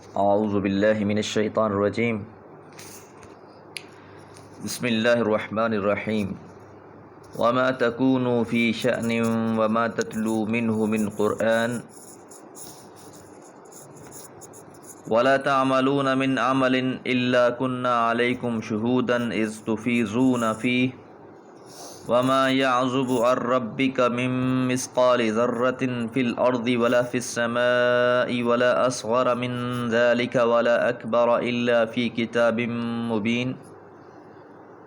اعوذ باللہ من الشیطان الرجیم بسم اللہ الرحمن الرحیم وما تکونوا فی شأن وما تتلو منہ من قرآن ولا تعملون من عمل الا كنا علیکم شہودا اذ تفیضون فیہ وما يعزب عن ربك من مثقال ذرة في الأرض ولا في السماء ولا أصغر من ذلك ولا أكبر إلا في كتاب مبين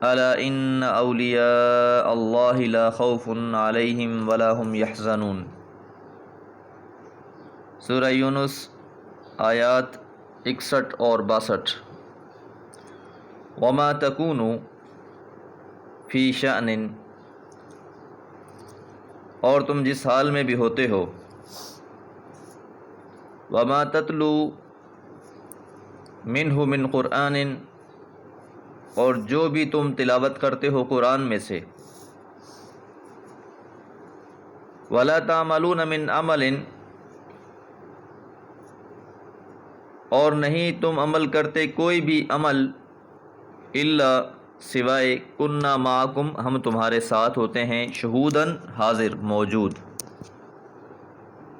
ألا إن أولياء الله لا خوف عليهم ولا هم يحزنون۔ سورہ یونس آیات 61 اور 62۔ وما تکونوا فی شأن، اور تم جس حال میں بھی ہوتے ہو، وما تتلو منہ من قرآن، اور جو بھی تم تلاوت کرتے ہو قرآن میں سے، ولا تعملون من عمل، اور نہیں تم عمل کرتے کوئی بھی عمل، الا سوائے کننا معکم، ہم تمہارے ساتھ ہوتے ہیں، شہوداً حاضر موجود۔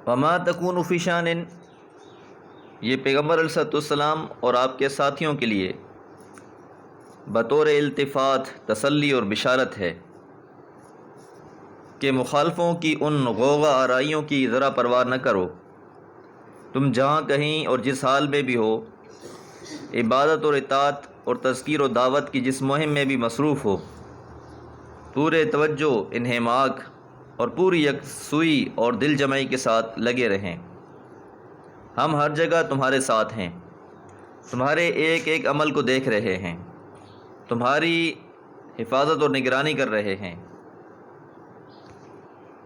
وما تکون فی شان، یہ پیغمبر علیہ السلام اور آپ کے ساتھیوں کے لیے بطور التفات، تسلی اور بشارت ہے کہ مخالفوں کی ان غوغا آرائیوں کی ذرا پرواہ نہ کرو۔ تم جہاں کہیں اور جس حال میں بھی ہو، عبادت اور اطاعت اور تذکیر و دعوت کی جس مہم میں بھی مصروف ہو، پورے توجہ، انہماک اور پوری یکسوئی اور دل جمعی کے ساتھ لگے رہیں۔ ہم ہر جگہ تمہارے ساتھ ہیں، تمہارے ایک ایک عمل کو دیکھ رہے ہیں، تمہاری حفاظت اور نگرانی کر رہے ہیں۔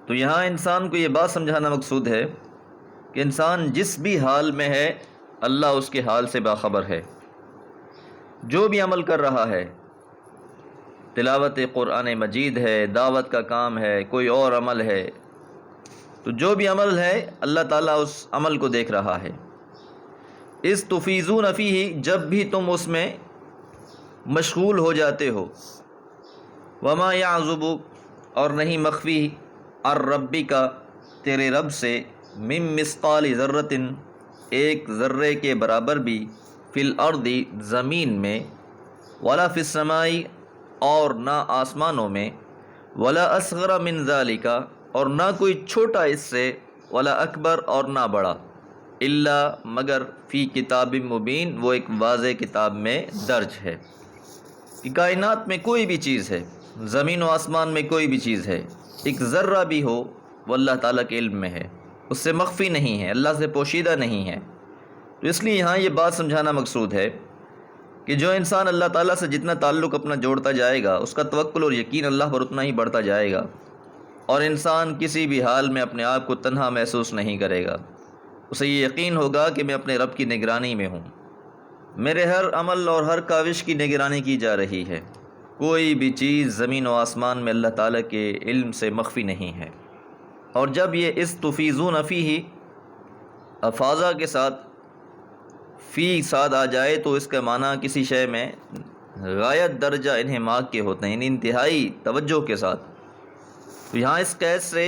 تو یہاں انسان کو یہ بات سمجھانا مقصود ہے کہ انسان جس بھی حال میں ہے، اللہ اس کے حال سے باخبر ہے۔ جو بھی عمل کر رہا ہے، تلاوت قرآن مجید ہے، دعوت کا کام ہے، کوئی اور عمل ہے، تو جو بھی عمل ہے اللہ تعالیٰ اس عمل کو دیکھ رہا ہے۔ اذ تفیضون فیہ، جب بھی تم اس میں مشغول ہو جاتے ہو، وما یعزب، اور نہیں مخفی، عن ربک، تیرے رب سے، من مثقال ذرۃ، ایک ذرے کے برابر بھی، فی الارض، زمین میں، ولا فی السماء، اور نہ آسمانوں میں، ولا اصغر من ذالک، اور نہ کوئی چھوٹا اس سے، ولا اکبر، اور نہ بڑا، الا، مگر، فی کتاب مبین، وہ ایک واضح کتاب میں درج ہے۔ کہ کائنات میں کوئی بھی چیز ہے، زمین و آسمان میں کوئی بھی چیز ہے، ایک ذرہ بھی ہو، وہ اللہ تعالیٰ کے علم میں ہے، اس سے مخفی نہیں ہے، اللہ سے پوشیدہ نہیں ہے۔ تو اس لیے یہاں یہ بات سمجھانا مقصود ہے کہ جو انسان اللہ تعالیٰ سے جتنا تعلق اپنا جوڑتا جائے گا، اس کا توکل اور یقین اللہ پر اتنا ہی بڑھتا جائے گا، اور انسان کسی بھی حال میں اپنے آپ کو تنہا محسوس نہیں کرے گا۔ اسے یہ یقین ہوگا کہ میں اپنے رب کی نگرانی میں ہوں، میرے ہر عمل اور ہر کاوش کی نگرانی کی جا رہی ہے، کوئی بھی چیز زمین و آسمان میں اللہ تعالیٰ کے علم سے مخفی نہیں ہے۔ اور جب یہ اذ تفیضون فیہ افاظہ کے ساتھ فی ساتھ آ جائے تو اس کا معنی کسی شے میں غایت درجہ انہماک کے ہوتے ہیں، یعنی انتہائی توجہ کے ساتھ۔ تو یہاں اس قید سے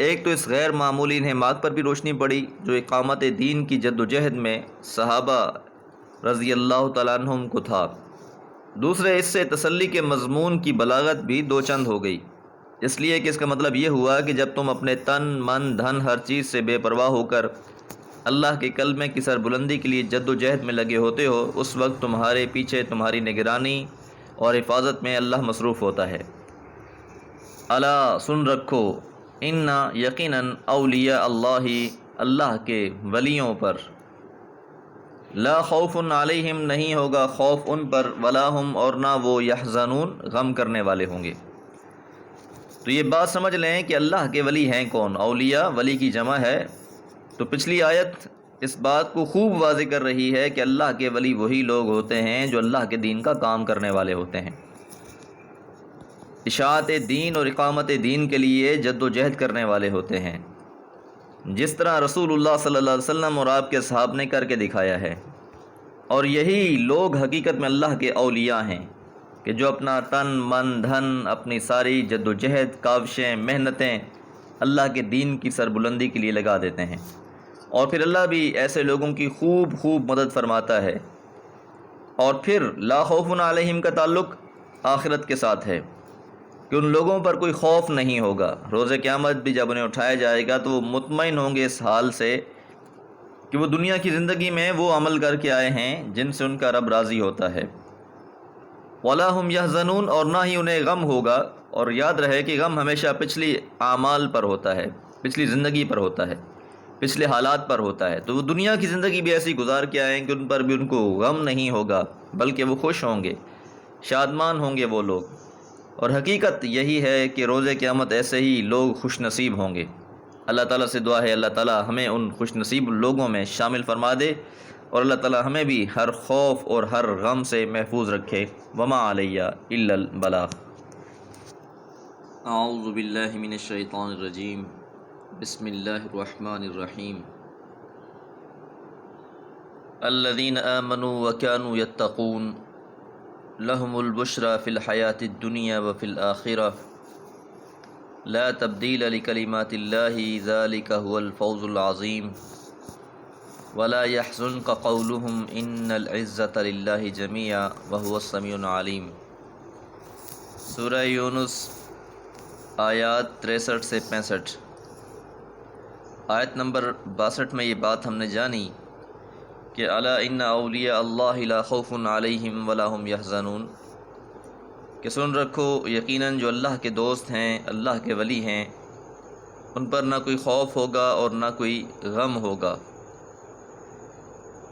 ایک تو اس غیر معمولی انہماک پر بھی روشنی پڑی جو اقامت دین کی جد و جہد میں صحابہ رضی اللہ تعالیٰ عنہم کو تھا۔ دوسرے، اس سے تسلی کے مضمون کی بلاغت بھی دو چند ہو گئی، اس لیے کہ اس کا مطلب یہ ہوا کہ جب تم اپنے تن، من، دھن، ہر چیز سے بے پرواہ ہو کر اللہ کے کلمے کی سربلندی کے لیے جد و جہد میں لگے ہوتے ہو، اس وقت تمہارے پیچھے تمہاری نگرانی اور حفاظت میں اللہ مصروف ہوتا ہے۔ الا، سن رکھو، ان، یقیناً، اولیاء اللہ، اللہ کے ولیوں پر، لا خوف علیہم، نہیں ہوگا خوف ان پر، ولا ہم، اور نہ وہ، یحزنون، غم کرنے والے ہوں گے۔ تو یہ بات سمجھ لیں کہ اللہ کے ولی ہیں کون۔ اولیاء، ولی کی جمع ہے، تو پچھلی آیت اس بات کو خوب واضح کر رہی ہے کہ اللہ کے ولی وہی لوگ ہوتے ہیں جو اللہ کے دین کا کام کرنے والے ہوتے ہیں، اشاعت دین اور اقامت دین کے لیے جد و جہد کرنے والے ہوتے ہیں۔ جس طرح رسول اللہ صلی اللہ علیہ وسلم اور آپ کے صحاب نے کر کے دکھایا ہے۔ اور یہی لوگ حقیقت میں اللہ کے اولیاء ہیں کہ جو اپنا تن من دھن، اپنی ساری جد و جہد، کاوشیں، محنتیں اللہ کے دین کی سربلندی کے لیے لگا دیتے ہیں، اور پھر اللہ بھی ایسے لوگوں کی خوب مدد فرماتا ہے۔ اور پھر لا خوف علیہم کا تعلق آخرت کے ساتھ ہے کہ ان لوگوں پر کوئی خوف نہیں ہوگا۔ روز قیامت بھی جب انہیں اٹھایا جائے گا تو وہ مطمئن ہوں گے اس حال سے کہ وہ دنیا کی زندگی میں وہ عمل کر کے آئے ہیں جن سے ان کا رب راضی ہوتا ہے۔ وَلَا هُمْ يَحْزَنُونَ، اور نہ ہی انہیں غم ہوگا۔ اور یاد رہے کہ غم ہمیشہ پچھلی اعمال پر ہوتا ہے، پچھلی زندگی پر ہوتا ہے، پچھلے حالات پر ہوتا ہے۔ تو وہ دنیا کی زندگی بھی ایسی گزار کے آئیں کہ ان پر بھی ان کو غم نہیں ہوگا، بلکہ وہ خوش ہوں گے، شادمان ہوں گے وہ لوگ۔ اور حقیقت یہی ہے کہ روز قیامت ایسے ہی لوگ خوش نصیب ہوں گے۔ اللہ تعالیٰ سے دعا ہے اللہ تعالیٰ ہمیں ان خوش نصیب لوگوں میں شامل فرما دے، اور اللہ تعالیٰ ہمیں بھی ہر خوف اور ہر غم سے محفوظ رکھے۔ وما علیہ الا البلاغ۔ اعوذ باللہ من الشیطان الرجیم، بسم اللہ الرحمن الرحیم۔ الذین آمنوا وکانوا یتقون لهم البشرى في الحیاة الدنیا وفی الآخرہ لا تبدیل لکلمات اللہ ذلک هو الفوز العظیم ولا يحزنك قولهم ان العزة للہ جميعا وهو السمیع العلیم۔ سورہ یونس آیات 63 سے 65۔ آیت نمبر 62 میں یہ بات ہم نے جانی کہ الا ان اولیاء اللہ لا خوف علیہم ولا هم یحزنون، کہ سن رکھو یقیناً جو اللہ کے دوست ہیں، اللہ کے ولی ہیں، ان پر نہ کوئی خوف ہوگا اور نہ کوئی غم ہوگا۔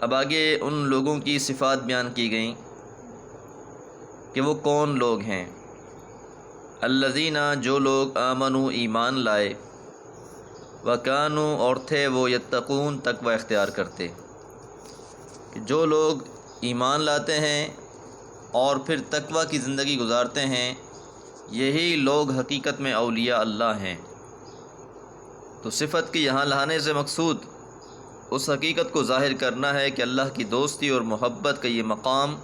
اب آگے ان لوگوں کی صفات بیان کی گئیں کہ وہ کون لوگ ہیں۔ الذین، جو لوگ آمنو، ایمان لائے، وکانوا، اور تھے وہ، یتقون، تقوی اختیار کرتے۔ کہ جو لوگ ایمان لاتے ہیں اور پھر تقوی کی زندگی گزارتے ہیں، یہی لوگ حقیقت میں اولیاء اللہ ہیں۔ تو صفت کے یہاں لانے سے مقصود اس حقیقت کو ظاہر کرنا ہے کہ اللہ کی دوستی اور محبت کا یہ مقام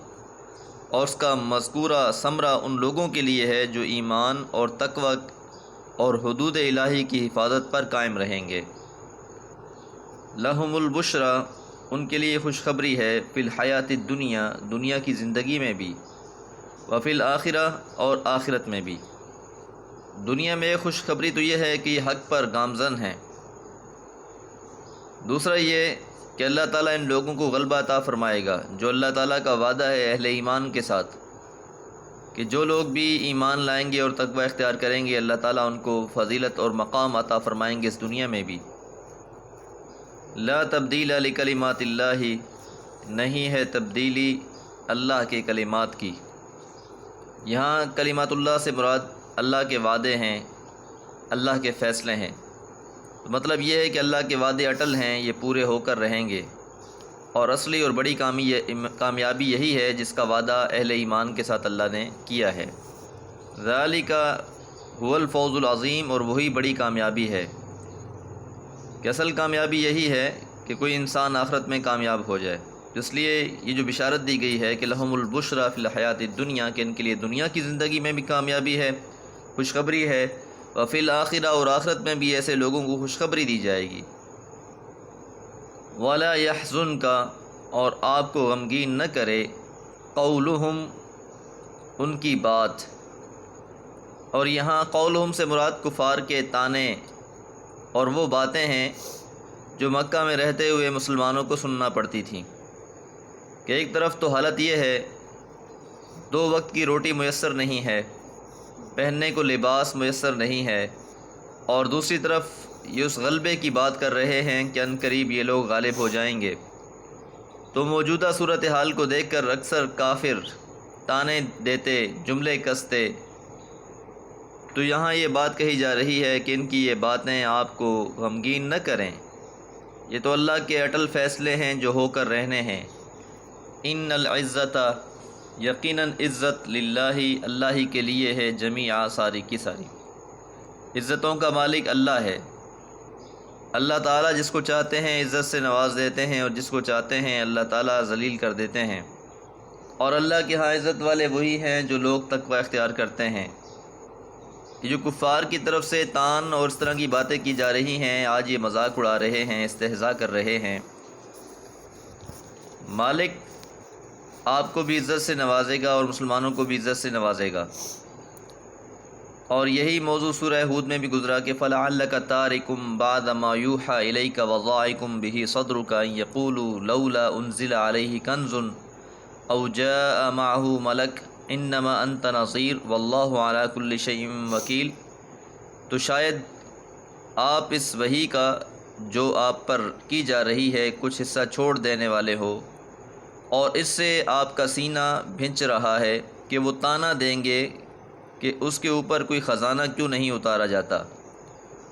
اور اس کا مذکورہ ثمرہ ان لوگوں کے لیے ہے جو ایمان اور تقوی اور حدود الہی کی حفاظت پر قائم رہیں گے۔ لہم البشرا، ان کے لیے خوشخبری ہے، فی الحیات الدنیا، دنیا کی زندگی میں بھی، وفی الآخرہ، اور آخرت میں بھی۔ دنیا میں خوشخبری تو یہ ہے کہ یہ حق پر گامزن ہیں۔ دوسرا یہ کہ اللہ تعالیٰ ان لوگوں کو غلبہ عطا فرمائے گا، جو اللہ تعالیٰ کا وعدہ ہے اہل ایمان کے ساتھ کہ جو لوگ بھی ایمان لائیں گے اور تقوی اختیار کریں گے، اللہ تعالیٰ ان کو فضیلت اور مقام عطا فرمائیں گے اس دنیا میں بھی۔ لا تبدیل لکلمات اللہ، نہیں ہے تبدیلی اللہ کے کلمات کی۔ یہاں کلمات اللہ سے مراد اللہ کے وعدے ہیں، اللہ کے فیصلے ہیں۔ تو مطلب یہ ہے کہ اللہ کے وعدے اٹل ہیں، یہ پورے ہو کر رہیں گے، اور اصلی اور بڑی کامیابی یہی ہے جس کا وعدہ اہل ایمان کے ساتھ اللہ نے کیا ہے۔ ذالک هو الفوز العظیم، اور وہی بڑی کامیابی ہے کہ اصل کامیابی یہی ہے کہ کوئی انسان آخرت میں کامیاب ہو جائے۔ اس لیے یہ جو بشارت دی گئی ہے کہ لہم البشرا فی الحیات الدنیا، کہ ان کے لیے دنیا کی زندگی میں بھی کامیابی ہے، خوشخبری ہے، وفی الآخرہ، اور آخرت میں بھی ایسے لوگوں کو خوشخبری دی جائے گی۔ ولا یحزنک، اور آپ کو غمگین نہ کرے، قولہم، ان کی بات۔ اور یہاں قولہم سے مراد کفار کے طعنے اور وہ باتیں ہیں جو مکہ میں رہتے ہوئے مسلمانوں کو سننا پڑتی تھیں، کہ ایک طرف تو حالت یہ ہے 2 وقت کی روٹی میسر نہیں ہے، پہننے کو لباس میسر نہیں ہے، اور دوسری طرف یہ اس غلبے کی بات کر رہے ہیں کہ عنقریب یہ لوگ غالب ہو جائیں گے۔ تو موجودہ صورتحال کو دیکھ کر اکثر کافر طعنے دیتے، جملے کستے۔ تو یہاں یہ بات کہی جا رہی ہے کہ ان کی یہ باتیں آپ کو غمگین نہ کریں، یہ تو اللہ کے اٹل فیصلے ہیں جو ہو کر رہنے ہیں۔ ان العزت، یقیناً عزت، للہ، اللہ ہی کے لیے ہے، جمیعا، ساری کی ساری۔ عزتوں کا مالک اللہ ہے۔ اللہ تعالیٰ جس کو چاہتے ہیں عزت سے نواز دیتے ہیں اور جس کو چاہتے ہیں اللہ تعالیٰ ذلیل کر دیتے ہیں، اور اللہ کے ہاں عزت والے وہی ہیں جو لوگ تقوی اختیار کرتے ہیں۔ یہ جو کفار کی طرف سے تان اور اس طرح کی باتیں کی جا رہی ہیں، آج یہ مذاق اڑا رہے ہیں، استہزاء کر رہے ہیں، مالک آپ کو بھی عزت سے نوازے گا اور مسلمانوں کو بھی عزت سے نوازے گا۔ اور یہی موضوع سورہ ہود میں بھی گزرا کہ فَلَعَلَّكَ تَارِكٌ بَعْدَ مَا يُوحَىٰ إِلَيْكَ وَضَائِقٌ بِهِ صَدْرُكَ أَن يَقُولُوا لَوْلَا أُنزِلَ عَلَيْهِ كَنزٌ أَوْ جَاءَ مَعَهُ مَلَكٌ إِنَّمَا أَنتَ نَذِيرٌ وَاللَّهُ عَلَىٰ كُلِّ شَيْءٍ وَكِيلٌ۔ تو شاید آپ اس وحی کا جو آپ پر کی جا رہی ہے کچھ حصہ چھوڑ دینے والے ہو، اور اس سے آپ کا سینہ بھنچ رہا ہے کہ وہ طعنہ دیں گے کہ اس کے اوپر کوئی خزانہ کیوں نہیں اتارا جاتا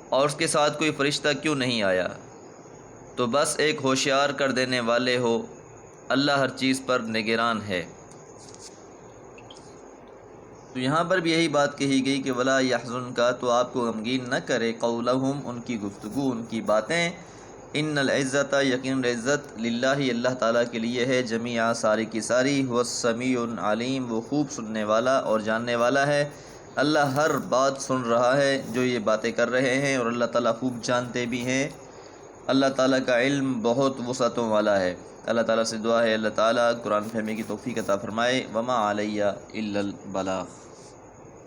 اور اس کے ساتھ کوئی فرشتہ کیوں نہیں آیا۔ تو بس ایک ہوشیار کر دینے والے ہو، اللہ ہر چیز پر نگران ہے۔ تو یہاں پر بھی یہی بات کہی گئی کہ ولا یحزنک، تو آپ کو غمگین نہ کرے قولہم، ان کی گفتگو، ان کی باتیں، ان العزت، یقین عزت، للہ اللہ تعالیٰ کے لیے ہے، جمیعا ساری کی ساری، هو السمیع العلیم، وہ خوب سننے والا اور جاننے والا ہے۔ اللہ ہر بات سن رہا ہے جو یہ باتیں کر رہے ہیں، اور اللہ تعالیٰ خوب جانتے بھی ہیں۔ اللہ تعالیٰ کا علم بہت وسعتوں والا ہے۔ اللہ تعالیٰ سے دعا ہے اللہ تعالیٰ قرآن فہمی کی توفیق عطا فرمائے۔ وما علیہ الا البلاغ۔